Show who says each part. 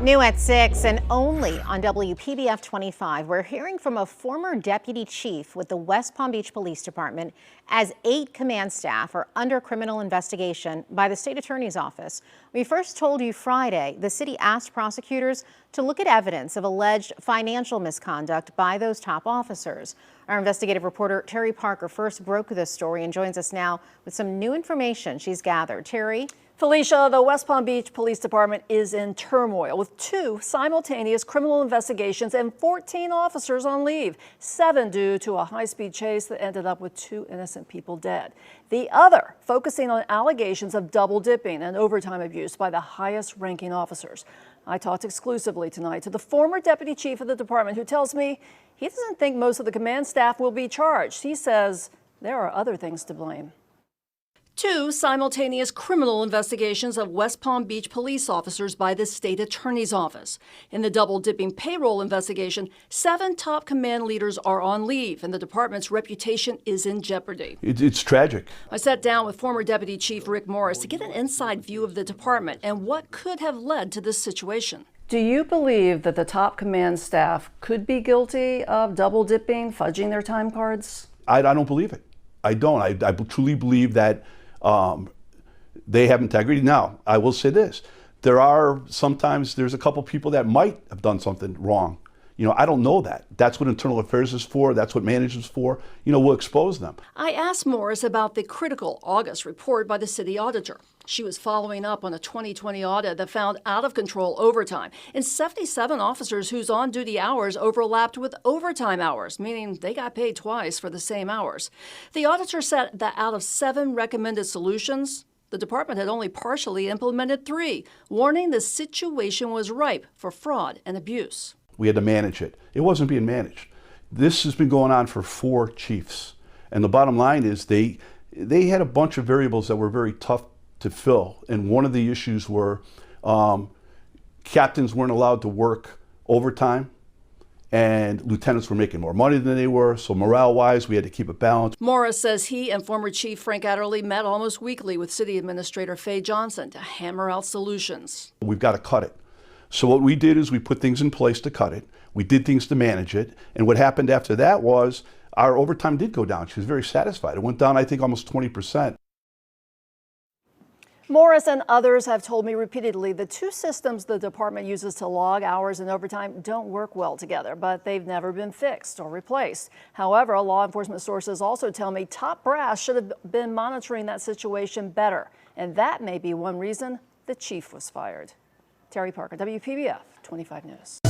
Speaker 1: New at 6 and only on WPBF 25, we're hearing from a former deputy chief with the West Palm Beach Police Department as 8 command staff are under criminal investigation by the state attorney's office. We first told you Friday the city asked prosecutors to look at evidence of alleged financial misconduct by those top officers. Our investigative reporter Terry Parker first broke this story and joins us now with some new information she's gathered. Terry?
Speaker 2: Felicia, the West Palm Beach Police Department is in turmoil with 2 simultaneous criminal investigations and 14 officers on leave, 7 due to a high-speed chase that ended up with 2 innocent people dead. The other focusing on allegations of double dipping and overtime abuse by the highest-ranking officers. I talked exclusively tonight to the former deputy chief of the department who tells me he doesn't think most of the command staff will be charged. He says there are other things to blame. 2 simultaneous criminal investigations of West Palm Beach police officers by the state attorney's office. In the double-dipping payroll investigation, 7 top command leaders are on leave, and the department's reputation is in jeopardy.
Speaker 3: It's tragic.
Speaker 2: I sat down with former Deputy Chief Rick Morris to get an inside view of the department and what could have led to this situation. Do you believe that the top command staff could be guilty of double-dipping, fudging their time cards?
Speaker 3: I don't believe it. I don't. I truly believe that they have integrity. Now, I will say this. Sometimes there's a couple people that might have done something wrong. I don't know that. That's what internal affairs is for. That's what management's for. We'll expose them.
Speaker 2: I asked Morris about the critical August report by the city auditor. She was following up on a 2020 audit that found out-of-control overtime and 77 officers whose on-duty hours overlapped with overtime hours, meaning they got paid twice for the same hours. The auditor said that out of 7 recommended solutions, the department had only partially implemented 3, warning the situation was ripe for fraud and abuse.
Speaker 3: We had to manage it. It wasn't being managed. This has been going on for 4 chiefs. And the bottom line is they had a bunch of variables that were very tough to fill. And one of the issues were captains weren't allowed to work overtime and lieutenants were making more money than they were. So morale-wise, we had to keep it balanced.
Speaker 2: Morris says he and former Chief Frank Adderley met almost weekly with City Administrator Faye Johnson to hammer out solutions.
Speaker 3: We've got to cut it. So what we did is we put things in place to cut it. We did things to manage it. And what happened after that was our overtime did go down. She was very satisfied. It went down, I think, almost 20%.
Speaker 2: Morris and others have told me repeatedly the 2 systems the department uses to log hours and overtime don't work well together, but they've never been fixed or replaced. However, law enforcement sources also tell me top brass should have been monitoring that situation better. And that may be one reason the chief was fired. Terry Parker, WPBF 25 News.